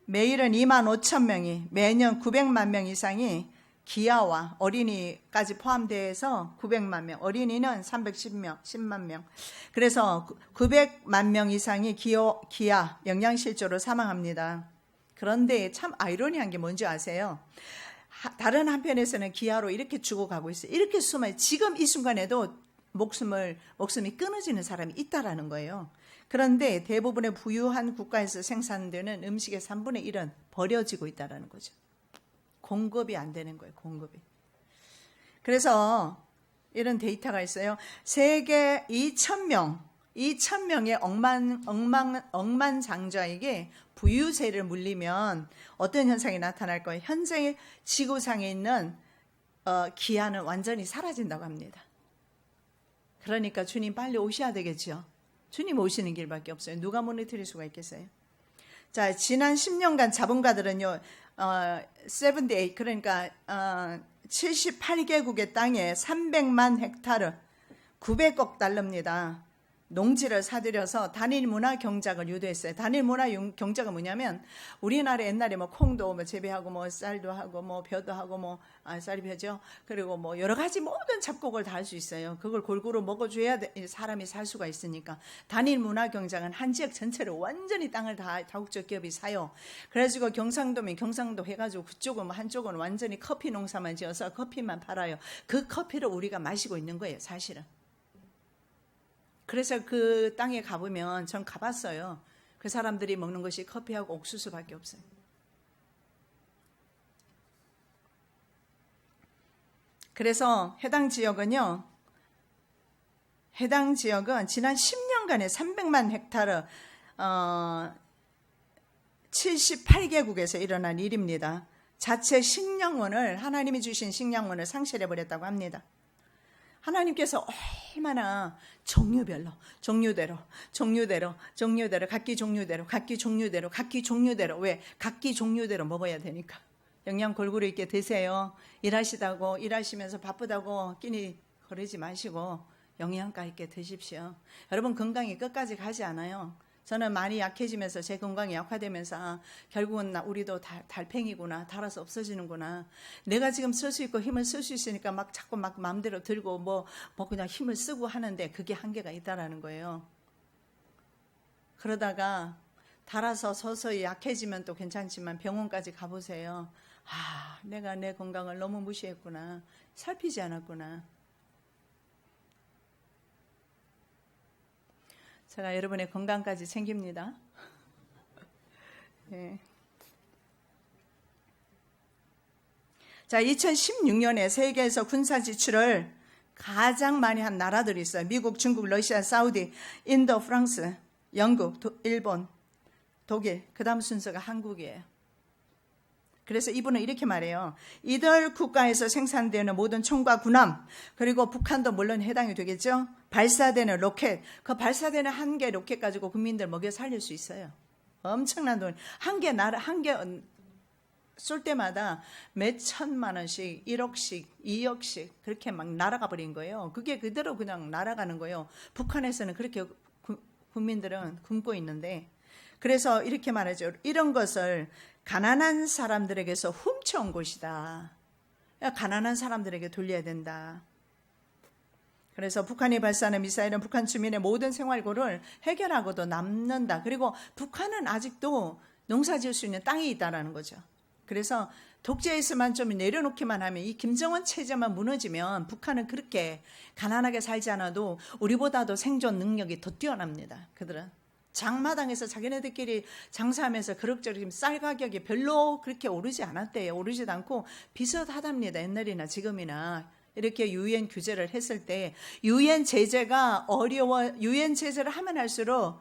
매일은 2만 5천 명이 매년 900만 명 이상이 기아와 어린이까지 포함돼서 900만 명, 어린이는 10만 명. 그래서 900만 명 이상이 기아 영양실조로 사망합니다. 그런데 참 아이러니한 게 뭔지 아세요? 다른 한편에서는 기아로 이렇게 죽어가고 있어요. 이렇게 숨어요. 지금 이 순간에도 목숨이 끊어지는 사람이 있다라는 거예요. 그런데 대부분의 부유한 국가에서 생산되는 음식의 3분의 1은 버려지고 있다는 거죠. 공급이 안 되는 거예요. 공급이. 그래서 이런 데이터가 있어요. 세계 2,000명의 억만장자에게 부유세를 물리면 어떤 현상이 나타날 거예요? 현재 지구상에 있는 기아는 완전히 사라진다고 합니다. 그러니까 주님 빨리 오셔야 되겠죠. 주님 오시는 길밖에 없어요. 누가 무너뜨릴 수가 있겠어요? 자, 지난 10년간 자본가들은요, 78, 그러니까 78개국의 땅에 300만 헥타르, 900억 달러입니다. 농지를 사들여서 단일 문화 경작을 유도했어요. 단일 문화 경작은 뭐냐면 우리나라 옛날에 뭐 콩도 뭐 재배하고 뭐 쌀도 하고 뭐 벼도 하고 뭐 쌀이 벼죠. 그리고 뭐 여러 가지 모든 잡곡을 다 할 수 있어요. 그걸 골고루 먹어줘야 사람이 살 수가 있으니까 단일 문화 경작은 한 지역 전체를 완전히 땅을 다 다국적 기업이 사요. 그래가지고 경상도면 경상도 해가지고 그쪽은 뭐 한쪽은 완전히 커피 농사만 지어서 커피만 팔아요. 그 커피를 우리가 마시고 있는 거예요, 사실은. 그래서 그 땅에 가보면 전 가봤어요. 그 사람들이 먹는 것이 커피하고 옥수수밖에 없어요. 그래서 해당 지역은 지난 10년간에 300만 헥타르 78개국에서 일어난 일입니다. 자체 식량원을, 하나님이 주신 식량원을 상실해버렸다고 합니다. 하나님께서 얼마나 종류대로 각기 종류대로 왜? 각기 종류대로 먹어야 되니까. 영양 골고루 있게 드세요. 일하시면서 바쁘다고 끼니 거르지 마시고 영양가 있게 드십시오. 여러분, 건강이 끝까지 가지 않아요. 저는 많이 약해지면서 제 건강이 약화되면서 결국은 우리도 달팽이구나, 달아서 없어지는구나. 내가 지금 쓸 수 있고 힘을 쓸 수 있으니까 자꾸 마음대로 들고 뭐 그냥 힘을 쓰고 하는데 그게 한계가 있다라는 거예요. 그러다가 달아서 서서히 약해지면 또 괜찮지만 병원까지 가보세요. 내가 내 건강을 너무 무시했구나. 살피지 않았구나. 제가 여러분의 건강까지 챙깁니다. 네. 자, 2016년에 세계에서 군사 지출을 가장 많이 한 나라들이 있어요. 미국, 중국, 러시아, 사우디, 인도, 프랑스, 영국, 일본, 독일, 그 다음 순서가 한국이에요. 그래서 이분은 이렇게 말해요. 이들 국가에서 생산되는 모든 총과 군함, 그리고 북한도 물론 해당이 되겠죠. 발사되는 로켓, 그 발사되는 한 개 로켓 가지고 국민들 먹여 살릴 수 있어요. 엄청난 돈. 한 개 쏠 때마다 몇 천만 원씩, 1억씩, 2억씩 그렇게 막 날아가 버린 거예요. 그게 그대로 그냥 날아가는 거예요. 북한에서는 그렇게 국민들은 굶고 있는데, 그래서 이렇게 말하죠. 이런 것을 가난한 사람들에게서 훔쳐온 것이다. 가난한 사람들에게 돌려야 된다. 그래서 북한이 발사하는 미사일은 북한 주민의 모든 생활고를 해결하고도 남는다. 그리고 북한은 아직도 농사 지을 수 있는 땅이 있다라는 거죠. 그래서 독재에서만 좀 내려놓기만 하면, 이 김정은 체제만 무너지면 북한은 그렇게 가난하게 살지 않아도 우리보다도 생존 능력이 더 뛰어납니다. 그들은 장마당에서 자기네들끼리 장사하면서 그럭저럭 쌀 가격이 별로 그렇게 오르지 않았대요. 오르지도 않고 비슷하답니다. 옛날이나 지금이나. 이렇게 유엔 규제를 했을 때 유엔 제재가 유엔 제재를 하면 할수록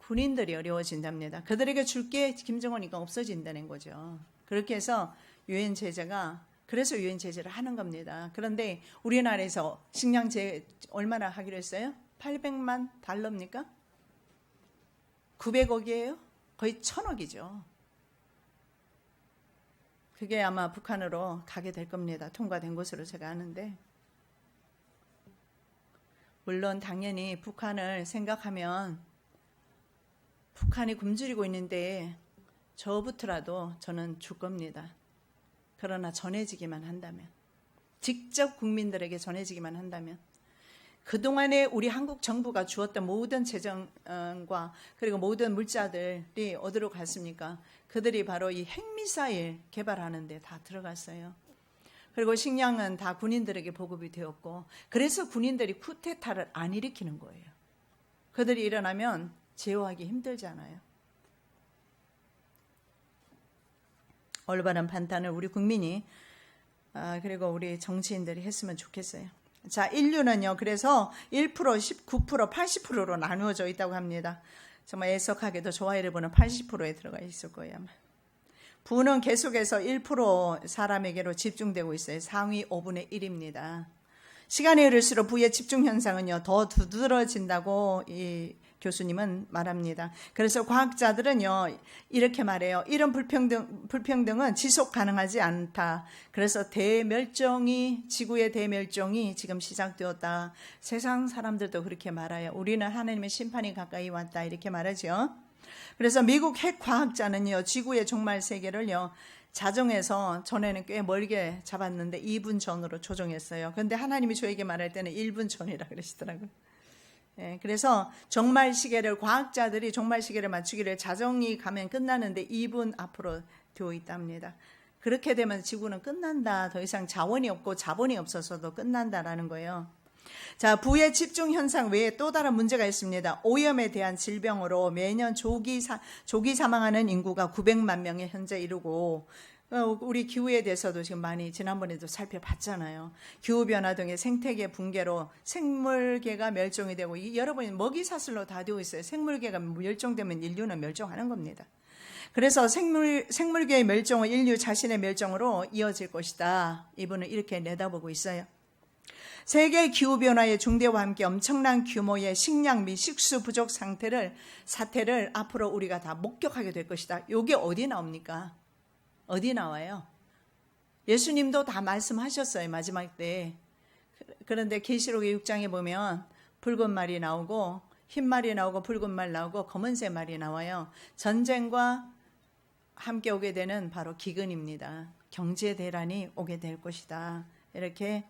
군인들이 어려워진답니다. 그들에게 줄 게 김정은이가 없어진다는 거죠. 그렇게 해서 유엔 제재를 하는 겁니다. 그런데 우리나라에서 식량제 얼마나 하기로 했어요? 800만 달러입니까? 900억이에요? 거의 1000억이죠. 그게 아마 북한으로 가게 될 겁니다. 통과된 것으로 제가 아는데. 물론 당연히 북한을 생각하면 북한이 굶주리고 있는데 저부터라도 저는 줄 겁니다. 그러나 전해지기만 한다면, 직접 국민들에게 전해지기만 한다면, 그동안에 우리 한국 정부가 주었던 모든 재정과 그리고 모든 물자들이 어디로 갔습니까? 그들이 바로 이 핵미사일 개발하는 데 다 들어갔어요. 그리고 식량은 다 군인들에게 보급이 되었고, 그래서 군인들이 쿠데타를 안 일으키는 거예요. 그들이 일어나면 제어하기 힘들잖아요. 올바른 판단을 우리 국민이 그리고 우리 정치인들이 했으면 좋겠어요. 자, 인류는요, 그래서 1%, 19%, 80%로 나누어져 있다고 합니다. 정말 애석하게도 좋아요를 보는 80%에 들어가 있을 거예요, 아마. 부는 계속해서 1% 사람에게로 집중되고 있어요. 상위 5분의 1입니다. 시간이 흐를수록 부의 집중 현상은요, 더 두드러진다고 교수님은 말합니다. 그래서 과학자들은요 이렇게 말해요. 이런 불평등은 지속 가능하지 않다. 그래서 지구의 대멸종이 지금 시작되었다. 세상 사람들도 그렇게 말해요. 우리는 하나님의 심판이 가까이 왔다 이렇게 말하죠. 그래서 미국 핵과학자는요 지구의 종말 세계를요 자정에서 전에는 꽤 멀게 잡았는데 2분 전으로 조정했어요. 그런데 하나님이 저에게 말할 때는 1분 전이라 그러시더라고요. 그래서 종말 시계를 과학자들이 종말 시계를 맞추기를 자정이 가면 끝나는데 2분 앞으로 되어 있답니다. 그렇게 되면 지구는 끝난다. 더 이상 자원이 없고 자본이 없어서도 끝난다라는 거예요. 자, 부의 집중 현상 외에 또 다른 문제가 있습니다. 오염에 대한 질병으로 매년 조기 사망하는 인구가 900만 명에 현재 이르고 우리 기후에 대해서도 지금 많이 지난번에도 살펴봤잖아요. 기후변화 등의 생태계 붕괴로 생물계가 멸종이 되고 여러분이 먹이사슬로 다 되어 있어요. 생물계가 멸종되면 인류는 멸종하는 겁니다. 그래서 생물계의 멸종은 인류 자신의 멸종으로 이어질 것이다. 이분은 이렇게 내다보고 있어요. 세계 기후변화의 중대와 함께 엄청난 규모의 식량 및 식수 부족 사태를 앞으로 우리가 다 목격하게 될 것이다. 이게 어디 나옵니까? 어디 나와요? 예수님도 다 말씀하셨어요. 마지막 때. 그런데 계시록의 6장에 보면 붉은 말이 나오고 흰 말이 나오고 붉은 말 나오고 검은색 말이 나와요. 전쟁과 함께 오게 되는 바로 기근입니다. 경제 대란이 오게 될 것이다. 이렇게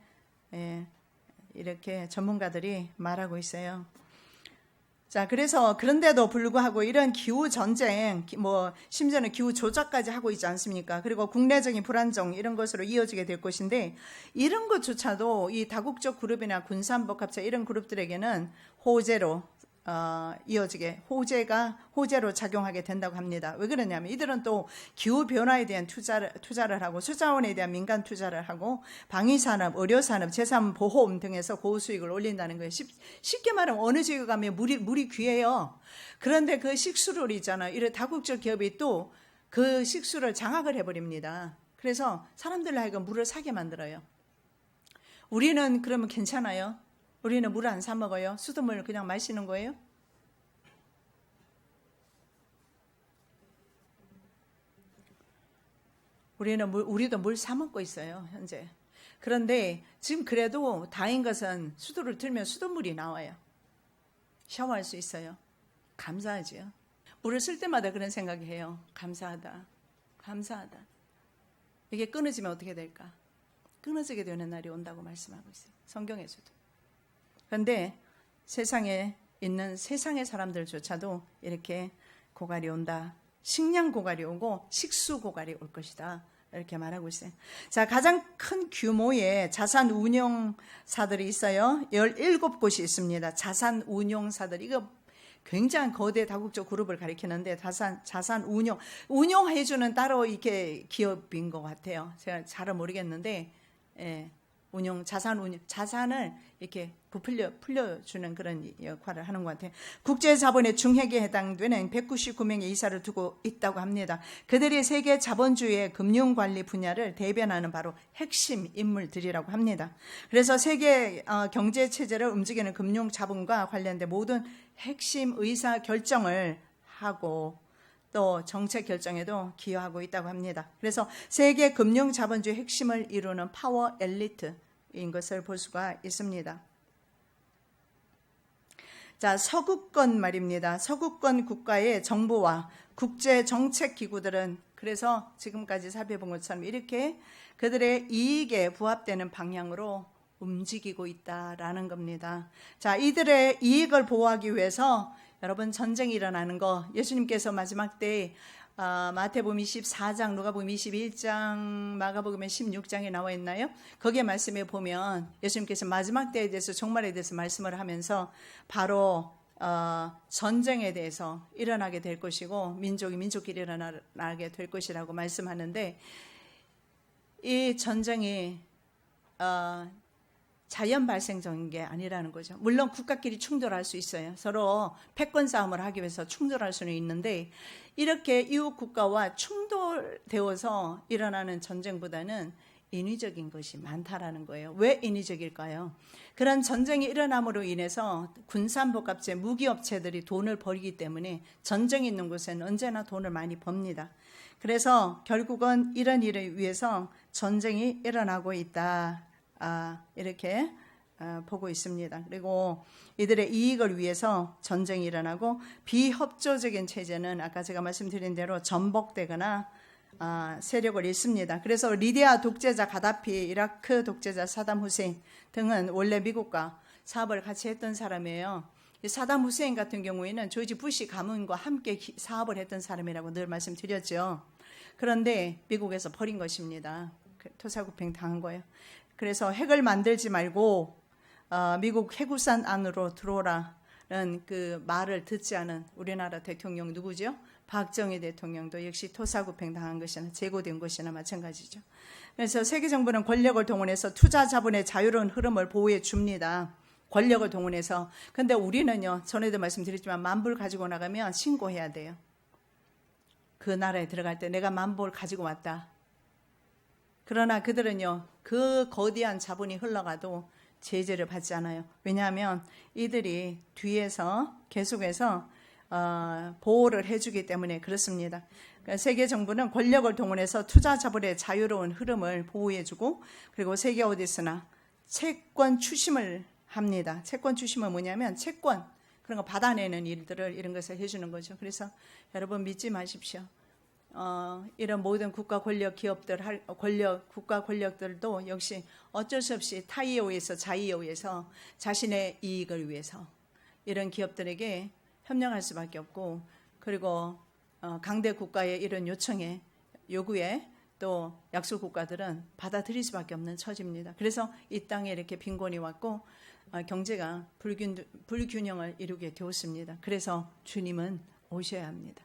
전문가들이 말하고 있어요. 자, 그래서 그런데도 불구하고 이런 기후 전쟁, 심지어는 기후 조작까지 하고 있지 않습니까? 그리고 국내적인 불안정 이런 것으로 이어지게 될 것인데 이런 것조차도 이 다국적 그룹이나 군산복합체 이런 그룹들에게는 호재로 호재로 작용하게 된다고 합니다. 왜 그러냐면 이들은 또 기후 변화에 대한 투자를 하고 수자원에 대한 민간 투자를 하고 방위산업, 의료산업, 재산보험 등에서 고수익을 올린다는 거예요. 쉽게 말하면 어느 지역에 가면 물이 귀해요. 그런데 그 식수를 있잖아요. 이런 다국적 기업이 또 그 식수를 장악을 해버립니다. 그래서 사람들 하여금 물을 사게 만들어요. 우리는 그러면 괜찮아요? 우리는 물 안 사 먹어요? 수돗물 그냥 마시는 거예요? 우리도 물 사 먹고 있어요, 현재. 그런데 지금 그래도 다행인 것은 수도를 틀면 수돗물이 나와요. 샤워할 수 있어요. 감사하지요. 물을 쓸 때마다 그런 생각이 해요. 감사하다. 이게 끊어지면 어떻게 될까? 끊어지게 되는 날이 온다고 말씀하고 있어요. 성경에서도. 그런데 세상에 있는 세상의 사람들조차도 이렇게 고갈이 온다. 식량 고갈이 오고 식수 고갈이 올 것이다. 이렇게 말하고 있어요. 자, 가장 큰 규모의 자산 운용사들이 있어요. 17곳이 있습니다. 자산 운용사들. 이거 굉장히 거대 다국적 그룹을 가리키는데 자산 운용해주는 따로 이렇게 기업인 것 같아요. 제가 잘은 모르겠는데, 자산을 이렇게 풀려주는 그런 역할을 하는 것 같아요. 국제자본의 중핵에 해당되는 199명의 이사를 두고 있다고 합니다. 그들이 세계 자본주의의 금융관리 분야를 대변하는 바로 핵심 인물들이라고 합니다. 그래서 세계 경제체제를 움직이는 금융자본과 관련된 모든 핵심 의사 결정을 하고 또 정책 결정에도 기여하고 있다고 합니다. 그래서 세계 금융 자본주의 핵심을 이루는 파워 엘리트인 것을 볼 수가 있습니다. 자, 서구권 말입니다. 서구권 국가의 정부와 국제 정책 기구들은 그래서 지금까지 살펴본 것처럼 이렇게 그들의 이익에 부합되는 방향으로 움직이고 있다라는 겁니다. 자, 이들의 이익을 보호하기 위해서 여러분 전쟁이 일어나는 거 예수님께서 마지막 때 마태복음 24장, 누가복음 21장, 마가복음 16장에 나와 있나요? 거기에 말씀에 보면 예수님께서 마지막 때에 대해서 종말에 대해서 말씀을 하면서 바로 전쟁에 대해서 일어나게 될 것이고 민족이 민족끼리 일어나게 될 것이라고 말씀하는데 이 전쟁이 자연 발생적인 게 아니라는 거죠. 물론 국가끼리 충돌할 수 있어요. 서로 패권 싸움을 하기 위해서 충돌할 수는 있는데 이렇게 이웃 국가와 충돌되어서 일어나는 전쟁보다는 인위적인 것이 많다라는 거예요. 왜 인위적일까요? 그런 전쟁이 일어남으로 인해서 군산복합체, 무기업체들이 돈을 벌기 때문에 전쟁이 있는 곳에는 언제나 돈을 많이 법니다. 그래서 결국은 이런 일을 위해서 전쟁이 일어나고 있다. 이렇게 보고 있습니다. 그리고 이들의 이익을 위해서 전쟁이 일어나고 비협조적인 체제는 아까 제가 말씀드린 대로 전복되거나 세력을 잃습니다. 그래서 리비아 독재자 가다피, 이라크 독재자 사담 후세인 등은 원래 미국과 사업을 같이 했던 사람이에요. 사담 후세인 같은 경우에는 조지 부시 가문과 함께 사업을 했던 사람이라고 늘 말씀드렸죠. 그런데 미국에서 버린 것입니다. 토사구팽 당한 거예요. 그래서 핵을 만들지 말고 미국 해구산 안으로 들어오라는 그 말을 듣지 않은 우리나라 대통령 누구죠? 박정희 대통령도 역시 토사구팽 당한 것이나 제거된 것이나 마찬가지죠. 그래서 세계 정부는 권력을 동원해서 투자 자본의 자유로운 흐름을 보호해 줍니다. 권력을 동원해서. 근데 우리는요, 전에도 말씀드렸지만 만불 가지고 나가면 신고해야 돼요. 그 나라에 들어갈 때 내가 만불 가지고 왔다. 그러나 그들은요, 그 거대한 자본이 흘러가도 제재를 받지 않아요. 왜냐하면 이들이 뒤에서 계속해서 보호를 해주기 때문에 그렇습니다. 그러니까 세계 정부는 권력을 동원해서 투자 자본의 자유로운 흐름을 보호해주고, 그리고 세계 어디서나 채권 추심을 합니다. 채권 추심은 뭐냐면 채권, 그런 거 받아내는 일들을, 이런 것을 해주는 거죠. 그래서 여러분 믿지 마십시오. 이런 모든 국가 권력 기업들, 국가 권력들도 역시 어쩔 수 없이 타의에 의해서, 자의에 의해서 자신의 이익을 위해서 이런 기업들에게 협력할 수밖에 없고, 그리고 강대 국가의 이런 요청에, 요구에 또 약소 국가들은 받아들일 수밖에 없는 처지입니다. 그래서 이 땅에 이렇게 빈곤이 왔고 경제가 불균형을 이루게 되었습니다. 그래서 주님은 오셔야 합니다.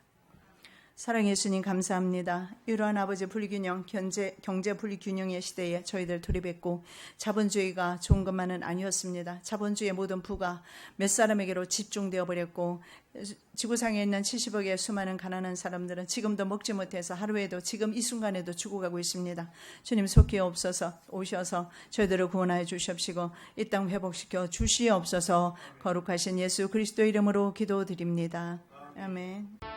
사랑의 예수님 감사합니다. 이러한 아버지 불균형, 경제 불균형의 시대에 저희들 돌입했고, 자본주의가 좋은 것만은 아니었습니다. 자본주의의 모든 부가 몇 사람에게로 집중되어 버렸고, 지구상에 있는 70억의 수많은 가난한 사람들은 지금도 먹지 못해서 하루에도, 지금 이 순간에도 죽어가고 있습니다. 주님 속히 오셔서 저희들을 구원하여 주시옵시고 이 땅 회복시켜 주시옵소서. 거룩하신 예수 그리스도 이름으로 기도드립니다. 아멘.